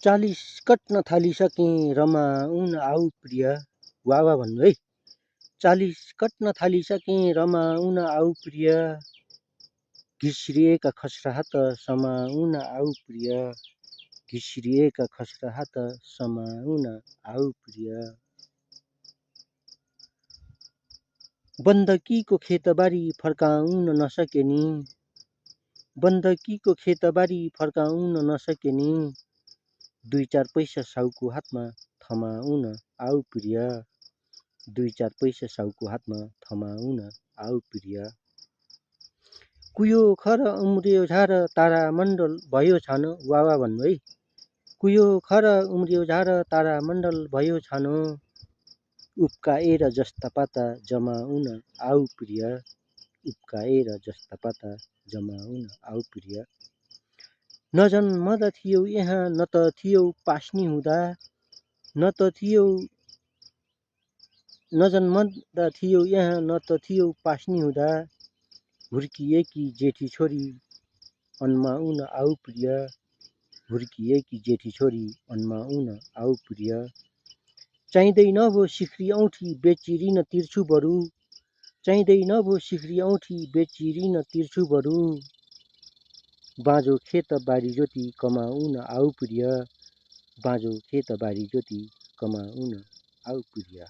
40 कट्न थालिसकेँ रमाउन आऊ प्रिय। वाह वाह भन्नु है। 40 कट्न थालिसकेँ रमाउन आऊ प्रिय। घिस्रिएका खस्रा हात समाउन आऊ प्रिय। घिस्रिएका खस्रा हात समाउन आऊ प्रिय। बन्दकीको खेतबारी फर्काउन नसके नि। बन्दकीको खेतबारी फर्काउन नसके नि। 2-4 पैसा साउको हातमा थमाउन आऊ प्रिय। 2-4 पैसा साउको हातमा थमाउन आऊ प्रिय। कुयो खर उम्रियो झार तारा मण्डल भयो छानो। वाह वाह भन्नु है। कुयो खर उम्रियो झार तारा मण्डल भयो छानो। उप्काएर जस्ता पाता जमाउन आऊ प्रिय। उप्काएर जस्ता पाता जमाउन आऊ प्रिय। नजन्मदा थियौ यहाँ न त थियौ पास्नी हुँदा। न त थियौ नजन्मदा थियौ यहाँ न त थियौ पास्नी हुँदा। हुर्किएकी जेठी छोरी अन्माउन आऊ प्रिय। हुर्किएकी जेठी छोरी अन्माउन आऊ प्रिय। चाहिँदैन भो सिख्री औँठी बेची ऋण तिर्छु बरु। चाहिँदैन भो सिख्री औँठी बेची ऋण तिर्छु बरु। बाँझो खेत बारी जोती कमाउन आऊ प्रिय। बाँझो खेत बारी जोती कमाउन आऊ प्रिय।